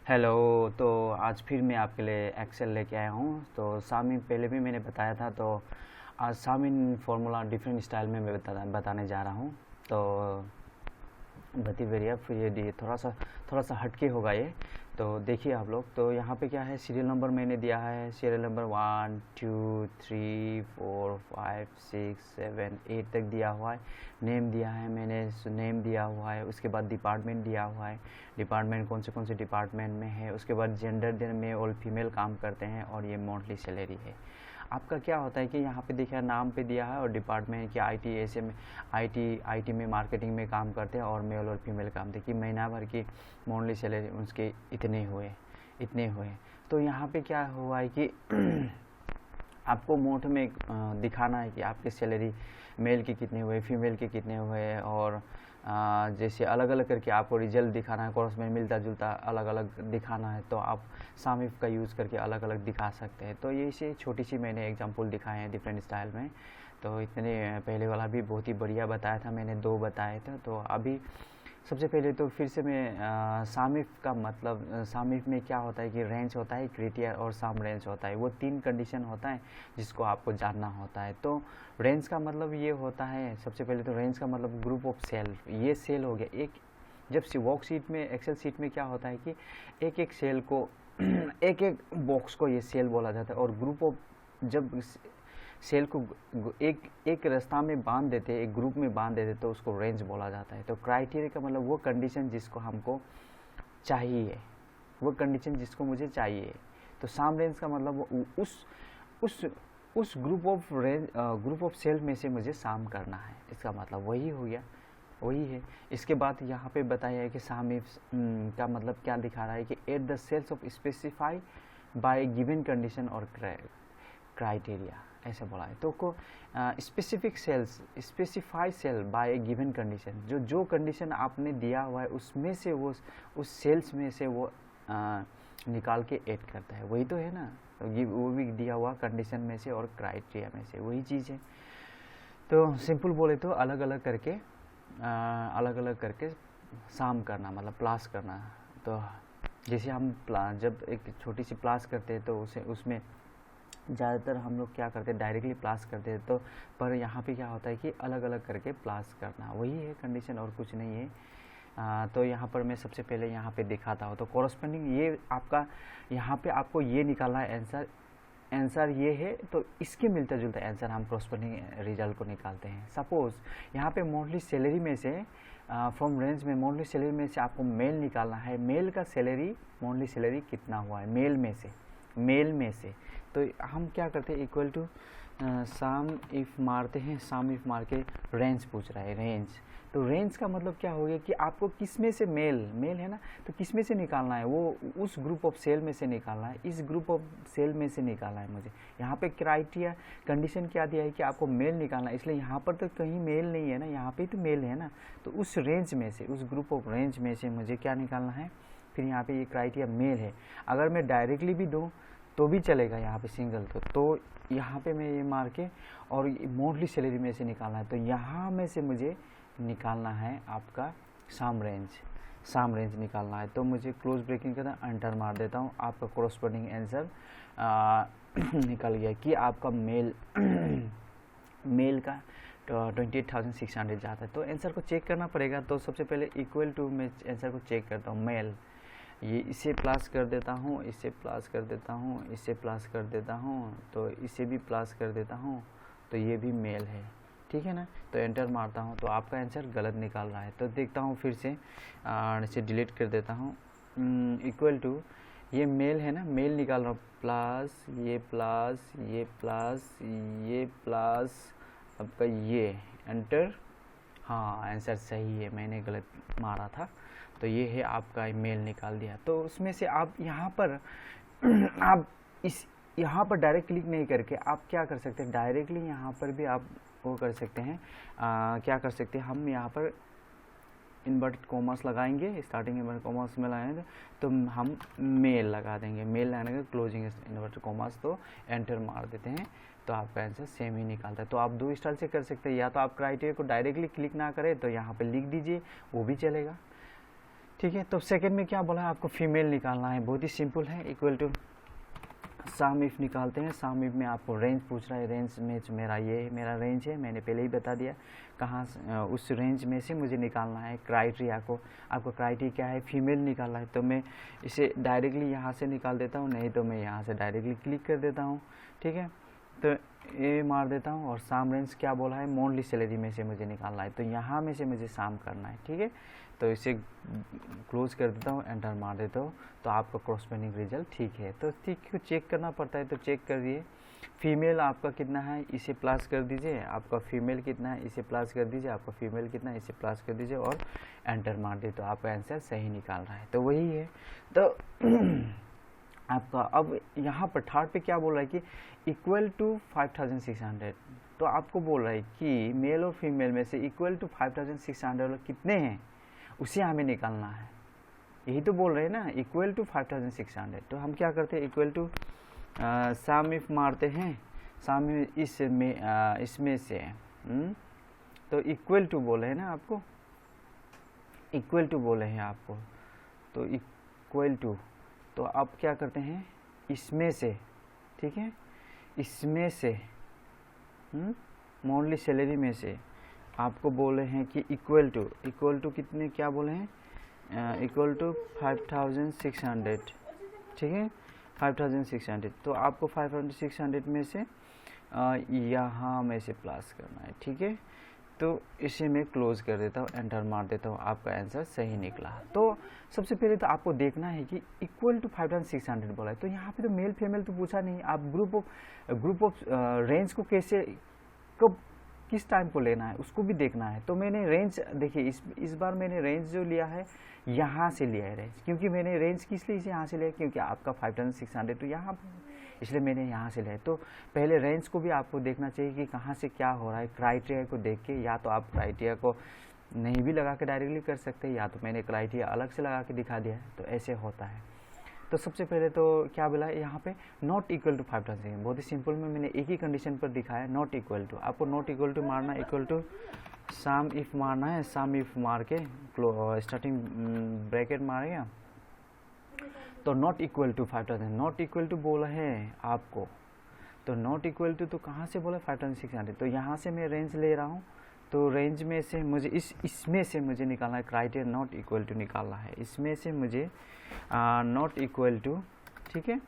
Hello. तो आज फिर मैं आपके लिए एक्सेल लेके आया हूँ। तो सामिन पहले भी मैंने बताया था, तो आज सामिन फार्मूला डिफरेंट स्टाइल में मैं बताने जा रहा हूँ। तो गति वेरिया फिर ये थोड़ा सा हटके होगा ये। तो देखिए आप लोग, तो यहाँ पे क्या है, सीरियल नंबर मैंने दिया है। सीरियल नंबर 1 2 3 4 5 6 7 8 तक दिया हुआ है। नेम दिया है मैंने, नेम दिया हुआ है। उसके बाद डिपार्टमेंट दिया हुआ है, डिपार्टमेंट कौन से डिपार्टमेंट में है। उसके बाद जेंडर में और फीमेल काम करते हैं, और ये मंथली सैलरी है। आपका क्या होता है कि यहाँ पे देखिए नाम पे दिया है और डिपार्टमेंट कि आईटी ऐसे में आईटी में मार्केटिंग में काम करते हैं, और मेल और फीमेल काम थे कि महीना भर की मंथली सैलरी उसके इतने हुए। तो यहाँ पे क्या हुआ है कि आपको मोट में दिखाना है कि आपके सैलरी मेल के कितने हुए, फीमेल के कितने हुए, और जैसे अलग अलग करके आपको रिजल्ट दिखाना है, कोर्स में मिलता जुलता अलग अलग दिखाना है, तो आप सामिफ का यूज़ करके अलग अलग दिखा सकते हैं। तो ये से छोटी सी मैंने एग्जांपल दिखाए हैं डिफरेंट स्टाइल में। तो इतने पहले वाला भी बहुत ही बढ़िया बताया था मैंने, 2 बताए थे। तो अभी सबसे पहले तो फिर से मैं सामिफ का मतलब, सामिफ में क्या होता है कि रेंज होता है, क्राइटेरिया और साम रेंज होता है। वो 3 कंडीशन होता है जिसको आपको जानना होता है। तो रेंज का मतलब ये होता है, सबसे पहले तो रेंज का मतलब ग्रुप ऑफ सेल। ये सेल हो गया एक। जब वर्कशीट में, एक्सेल शीट में क्या होता है कि एक एक सेल को एक एक बॉक्स को ये सेल बोला जाता है। और ग्रुप ऑफ, जब सेल को एक एक रास्ता में बांध देते, एक ग्रुप में बांध देते, तो उसको रेंज बोला जाता है। तो क्राइटेरिया का मतलब वो कंडीशन जिसको हमको चाहिए, वो कंडीशन जिसको मुझे चाहिए। तो साम रेंज का मतलब उस उस ग्रुप ऑफ सेल में से मुझे साम करना है, इसका मतलब वही हो गया, वही है। इसके बाद यहाँ पे बताया है कि साम का मतलब क्या दिखा रहा है कि at the cells of specify by given condition और क्राइटेरिया, ऐसे बोला है। तो को specific cells, specify cell by a given condition, जो कंडीशन आपने दिया हुआ है उसमें से वो उस सेल्स में से वो निकाल के ऐड करता है, वही तो है ना। तो वो भी दिया हुआ कंडीशन में से और क्राइटेरिया में से, वही चीज़ है। तो सिंपल बोले तो अलग अलग करके साम करना, मतलब प्लस करना। तो जैसे हम जब एक छोटी सी प्लस करते हैं तो उसमें ज़्यादातर हम लोग क्या करते हैं, डायरेक्टली प्लस करते हैं। तो पर यहाँ पे क्या होता है कि अलग अलग करके प्लस करना, वही है कंडीशन और कुछ नहीं है। तो यहाँ पर मैं सबसे पहले यहाँ पे दिखाता हूँ। तो कॉरस्पॉन्डिंग ये आपका, यहाँ पे आपको ये निकालना है आंसर ये है, तो इसके मिलता जुलता आंसर हम कॉरस्पॉन्डिंग रिजल्ट को निकालते हैं। सपोज यहाँ पे मंथली सैलरी में से, फ्रॉम रेंज में मंथली सैलरी में से आपको मेल निकालना है। मेल का सैलरी, मंथली सैलरी कितना हुआ है मेल में से। तो हम क्या करते हैं, इक्वल टू साम इफ मारते हैं, साम इफ मार के रेंज पूछ रहा है, रेंज। तो रेंज का मतलब क्या हो गया कि आपको किस में से मेल है ना, तो किस में से निकालना है, वो उस ग्रुप ऑफ सेल में से निकालना है, इस ग्रुप ऑफ सेल में से निकालना है मुझे। यहाँ पे क्राइटेरिया कंडीशन क्या दिया है कि आपको मेल निकालना है, इसलिए यहाँ पर तो कहीं मेल नहीं है ना, यहाँ पे तो मेल है ना। तो उस रेंज में से, उस ग्रुप ऑफ रेंज में से मुझे क्या निकालना है। फिर यहाँ पे ये क्राइटेरिया मेल है। अगर मैं डायरेक्टली भी दूँ तो भी चलेगा, यहाँ पे सिंगल तो यहाँ पे मैं ये मार के, और मंथली सैलरी में से निकालना है। तो यहाँ में से मुझे निकालना है आपका साम रेंज निकालना है। तो मुझे क्लोज ब्रेकिंग करना, एंटर मार देता हूँ। आपका कोरस्पॉन्डिंग आंसर निकल गया कि आपका मेल का 28,600 जाता है। तो आंसर को चेक करना पड़ेगा। तो सबसे पहले इक्वल टू में आंसर को चेक करता हूँ। मेल, ये इसे प्लस कर देता हूँ, इसे प्लस कर देता हूँ, इसे प्लस कर देता हूँ, तो इसे भी प्लस कर देता हूँ, तो ये भी मेल है, ठीक है ना। तो एंटर मारता हूँ, तो आपका आंसर गलत निकाल रहा है। तो देखता हूँ फिर से, इसे डिलीट कर देता हूँ। इक्वल टू, ये मेल है ना, मेल निकाल रहा हूँ, प्लस ये प्लस ये प्लस ये प्लस आपका ये, एंटर। हाँ, आंसर सही है, मैंने गलत मारा था। तो ये है आपका मेल निकाल दिया। तो उसमें से आप यहाँ पर आप यहाँ पर डायरेक्ट क्लिक नहीं करके आप क्या कर सकते हैं, डायरेक्टली यहाँ पर भी आप वो कर सकते हैं। क्या कर सकते हैं, हम यहाँ पर इन्वर्टेड कॉमर्स लगाएंगे, स्टार्टिंग इन्वर्टेड कॉमर्स में लगाएंगे, तो हम मेल लगा देंगे। मेल लगाने के क्लोजिंग इन्वर्टेड कॉमर्स, तो एंटर मार देते हैं, तो आपका आंसर सेम ही निकालता है। तो आप 2 स्टाइल से कर सकते हैं, या तो आप क्राइटेरिया को डायरेक्टली क्लिक ना करें तो यहाँ पे लिख दीजिए, वो भी चलेगा, ठीक है। तो सेकंड में क्या बोला है, आपको फीमेल निकालना है, बहुत ही सिंपल है। इक्वल टू सम इफ निकालते हैं। सम इफ में आपको रेंज पूछ रहा है, रेंज में मेरा ये मेरा रेंज है, मैंने पहले ही बता दिया कहाँ उस रेंज में से मुझे निकालना है क्राइटेरिया को। आपको क्राइटेरिया क्या है, फीमेल निकालना है, तो मैं इसे डायरेक्टली यहाँ से निकाल देता हूँ, नहीं तो मैं यहाँ से डायरेक्टली क्लिक कर देता हूँ। ठीक है, तो ये मार देता हूँ। और साम रेंज क्या बोला है, मंथली सैलरी में से मुझे निकालना है, तो यहाँ में से मुझे साम करना है। ठीक है, तो इसे क्लोज कर देता हूँ, एंटर मार देता हूँ, तो आपका क्रॉसपेंडिंग रिजल्ट ठीक है। तो ठीक है, चेक करना पड़ता है, तो चेक करिए। फीमेल आपका कितना है, इसे प्लस कर दीजिए, आपका फीमेल कितना है, इसे प्लस कर दीजिए, आपका फीमेल कितना है, इसे प्लस कर दीजिए और एंटर मार दीजिए, तो आपका आंसर सही निकाल रहा है। तो वही है। तो आपका अब यहाँ पर थर्ड पे क्या बोल रहा है कि इक्वल टू 5600, तो आपको बोल रहा है कि मेल और फीमेल में से इक्वल टू 5600 कितने हैं, उसे हमें निकालना है। यही तो बोल रहे हैं ना, इक्वल टू 5600। तो हम क्या करते हैं, इक्वल टू सम इफ मारते हैं, सम इसमें से तो इक्वल टू बोले हैं ना आपको, इक्वल टू बोले हैं आपको, तो इक्वल टू, तो आप क्या करते हैं, इसमें से, ठीक है, इसमें से मंथली सैलरी में से आपको बोले हैं कि इक्वल टू कितने, क्या बोले हैं, इक्वल टू 5600। ठीक है, 5600, तो आपको 5600 में से यहाँ में से प्लस करना है। ठीक है, तो इसे मैं क्लोज कर देता हूँ, एंटर मार देता हूँ, आपका आंसर सही निकला। तो सबसे पहले तो आपको देखना है कि इक्वल टू 5600 बोला है, तो यहाँ पे तो मेल फीमेल तो पूछा नहीं, आप ग्रुप ऑफ रेंज को कैसे, कब, किस टाइम को लेना है उसको भी देखना है। तो मैंने रेंज देखिए, इस बार मैंने रेंज जो लिया है यहाँ से लिया है रेंज, क्योंकि मैंने रेंज किस लिए इसे यहाँ से लिया, क्योंकि आपका 5600 तो यहाँ पर, इसलिए मैंने यहाँ से लिया। तो पहले रेंज को भी आपको देखना चाहिए कि कहाँ से क्या हो रहा है, क्राइटेरिया को देख के, या तो आप क्राइटेरिया को नहीं भी लगा के डायरेक्टली कर सकते हैं, या तो मैंने क्राइटेरिया अलग से लगा के दिखा दिया है, तो ऐसे होता है। तो सबसे पहले तो क्या बोला है यहाँ पे, नॉट इक्वल टू 5600, बहुत ही सिंपल में मैंने एक ही कंडीशन पर दिखाया, नॉट इक्वल टू। आपको नॉट इक्वल टू मारना, इक्वल टू सम इफ मारना है, सम इफ मार के स्टार्टिंग ब्रैकेट मारेगा, तो not equal to 5000, not equal to बोला है आपको, तो नॉट इक्वल टू तो कहाँ से बोला 5600, तो यहाँ से मैं रेंज ले रहा हूँ, तो रेंज में से मुझे इसमें से मुझे निकालना है, क्राइटेरिया नॉट इक्वल टू निकालना है, इसमें से मुझे नॉट इक्वल टू, ठीक है,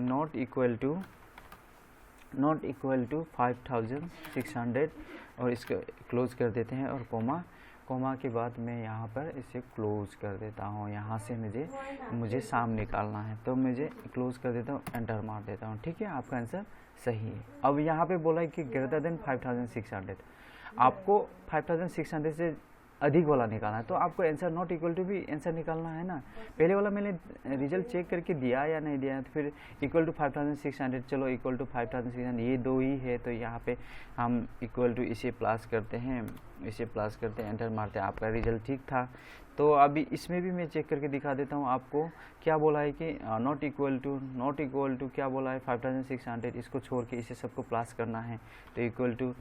नॉट इक्वल टू 5600, और इसको क्लोज कर देते हैं, और कोमा के बाद मैं यहाँ पर इसे क्लोज कर देता हूँ, यहाँ से मुझे साम निकालना है, तो मुझे क्लोज कर देता हूँ, एंटर मार देता हूँ। ठीक है, आपका आंसर सही है। अब यहाँ पे बोला है कि ग्रेटर देन 5600, आपको 5600 से अधिक वाला निकालना है, तो आपको आंसर नॉट इक्वल टू भी आंसर निकालना है ना। पहले वाला मैंने रिजल्ट चेक करके दिया या नहीं दिया, तो फिर इक्वल टू 5600, चलो इक्वल टू 5600, ये दो ही है, तो यहाँ पे हम इक्वल टू इसे प्लस करते हैं, एंटर मारते हैं, आपका रिजल्ट ठीक था। तो अभी इसमें भी मैं चेक करके दिखा देता हूँ आपको, क्या बोला है कि नॉट इक्वल टू क्या बोला है 5600, इसको छोड़ के इसे सबको प्लस करना है, तो equal to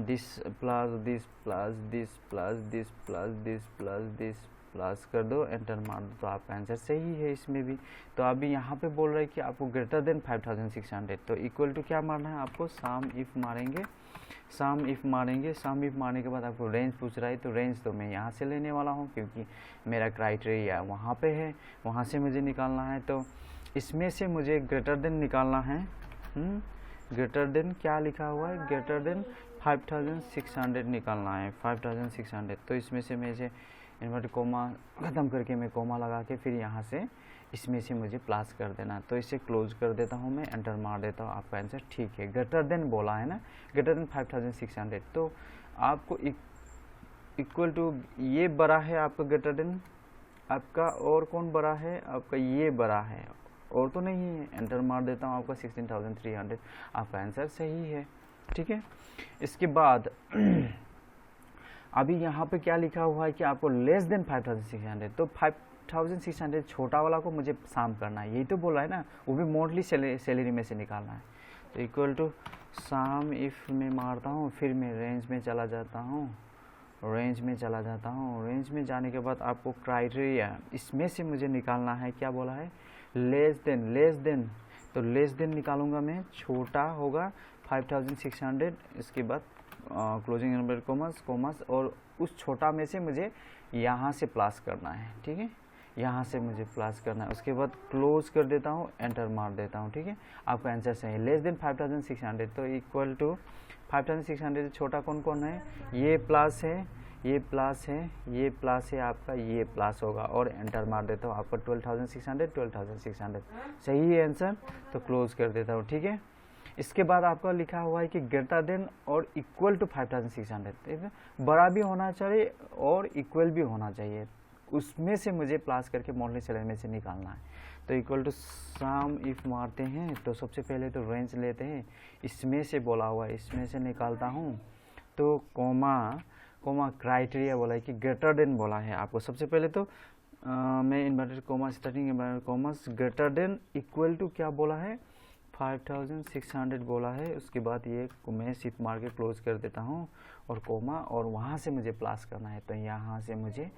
this plus this plus this plus this plus this plus this plus कर दो, एंटर मार दो, तो आपका आंसर सही है इसमें भी। तो अभी यहाँ पे बोल रहा है कि आपको ग्रेटर देन 5600, तो इक्वल टू क्या मारना है आपको, सम इफ मारेंगे, सम इफ मारने के बाद आपको रेंज पूछ रहा है, तो रेंज तो मैं यहाँ से लेने वाला हूँ, क्योंकि मेरा क्राइटेरिया वहाँ पे है, वहाँ से मुझे निकालना है। तो इसमें से मुझे ग्रेटर देन निकालना है, ग्रेटर देन क्या लिखा हुआ है, ग्रेटर देन 5600 निकालना है, 5600। तो इसमें से मैं इसे इन्वर्ट कोमा ख़त्म करके मैं कोमा लगा के फिर यहाँ से इसमें से मुझे प्लस कर देना, तो इसे क्लोज कर देता हूँ मैं, एंटर मार देता हूँ, आपका आंसर ठीक है। ग्रेटर देन बोला है ना, ग्रेटर देन 5600, तो आपको इक्वल टू ये बड़ा है आपका ग्रेटर देन आपका, और कौन बड़ा है आपका, ये बड़ा है, और तो नहीं है, एंटर मार देता हूँ, आपका 16300, आपका आंसर सही है। ठीक है, इसके बाद अभी यहाँ पे क्या लिखा हुआ है कि आपको लेस देन 5600, तो 5600 छोटा वाला को मुझे साम करना है, यही तो बोला है ना, वो भी मंथली सैलरी में से निकालना है। तो इक्वल टू साम इफ में मारता हूँ, फिर मैं रेंज में चला जाता हूँ, रेंज में चला जाता हूँ। रेंज में जाने के बाद आपको क्राइटेरिया इसमें से मुझे निकालना है, क्या बोला है, लेस देन। तो लेस देन निकालूंगा मैं, छोटा होगा 5600, इसके बाद क्लोजिंग नंबर कॉमर्स और उस छोटा में से मुझे यहाँ से प्लस करना है, ठीक है, यहाँ से मुझे प्लस करना है। उसके बाद क्लोज कर देता हूँ, एंटर मार देता हूँ, ठीक है। आपका आंसर सही है, लेस देन 5600। तो इक्वल टू 5600 छोटा कौन कौन है, ये प्लस है, ये प्लस है, ये प्लस है, आपका ये प्लस होगा और एंटर मार देता हूँ। आपका 12,600 सही है आंसर। तो क्लोज कर देता हूँ, ठीक है। इसके बाद आपका लिखा हुआ है कि ग्रेटर देन और इक्वल टू 5600, ठीक है, बड़ा भी होना चाहिए और इक्वल भी होना चाहिए, उसमें से मुझे प्लस करके मॉडल सेलेक्ट में से निकालना है। तो इक्वल टू सम इफ मारते हैं तो सबसे पहले तो रेंज लेते हैं, इसमें से बोला हुआ है, इसमें से निकालता हूँ। तो कोमा क्राइटेरिया बोला है कि ग्रेटर देन बोला है आपको। सबसे पहले तो मैं inverted comma starting inverted commas greater than equal to क्या बोला है, 5600 बोला है। उसके बाद ये मैं शिफ्ट मार के क्लोज कर देता हूँ और कोमा, और वहाँ से मुझे प्लस करना है, तो यहाँ से मुझे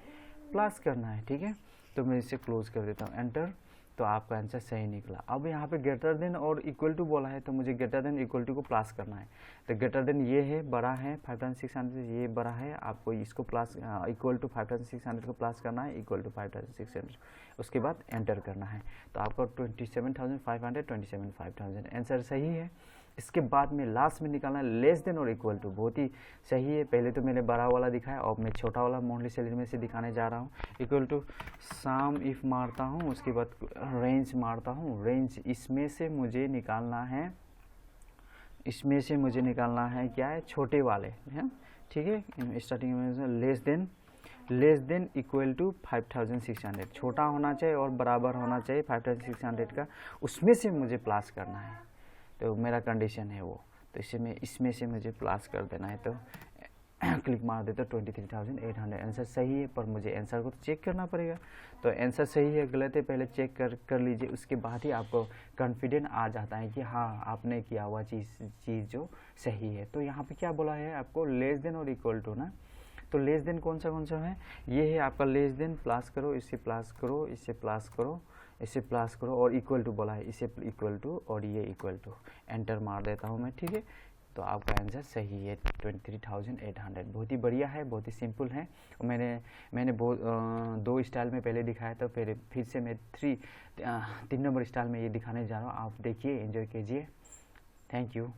प्लस करना है, ठीक है। तो मैं इसे क्लोज कर देता हूँ, एंटर। तो आपका आंसर सही निकला। अब यहाँ पे ग्रेटर देन और इक्वल टू बोला है, तो मुझे ग्रेटर देन इक्वल टू को प्लस करना है। तो ग्रेटर देन ये है, बड़ा है 5600, ये बड़ा है, आपको इसको प्लस इक्वल टू 5600 को प्लस करना है, इक्वल टू 5600। उसके बाद एंटर करना है। तो आपका 27,500 27,500 आंसर सही है। इसके बाद में लास्ट में निकालना है लेस देन और इक्वल टू, बहुत ही सही है। पहले तो मैंने बड़ा वाला दिखाया, अब मैं छोटा वाला मॉडल सेलेक्ट में से दिखाने जा रहा हूँ। इक्वल टू सम इफ मारता हूँ, उसके बाद रेंज मारता हूँ। रेंज इसमें से मुझे निकालना है, इसमें से मुझे निकालना है क्या है, छोटे वाले हैं, ठीक है। स्टार्टिंग में लेस देन इक्वल टू 5600, छोटा होना चाहिए और बराबर होना चाहिए 5600 का, उसमें से मुझे प्लस करना है। तो मेरा कंडीशन है वो, तो इसमें से मुझे प्लस कर देना है। तो क्लिक मार देते 23,800 आंसर सही है, पर मुझे आंसर को तो चेक करना पड़ेगा। तो आंसर सही है गलत है पहले चेक कर लीजिए, उसके बाद ही आपको कॉन्फिडेंट आ जाता है कि हाँ आपने किया हुआ चीज़ जो सही है। तो यहाँ पे क्या बोला है आपको, लेस देन और इक्वल टू ना। तो लेस देन कौन सा है, ये है आपका लेस देन, प्लस करो, इससे प्लस करो, इससे प्लस करो, इसे प्लस करो, और इक्वल टू बोला है, इसे इक्वल टू और ये इक्वल टू, एंटर मार देता हूँ मैं, ठीक है। तो आपका आंसर सही है 23,800। बहुत ही बढ़िया है, बहुत ही सिंपल है। मैंने बहुत 2 स्टाइल में पहले दिखाया था, फिर से मैं 3 नंबर स्टाइल में ये दिखाने जा रहा हूँ। आप देखिए, एंजॉय कीजिए। Thank you.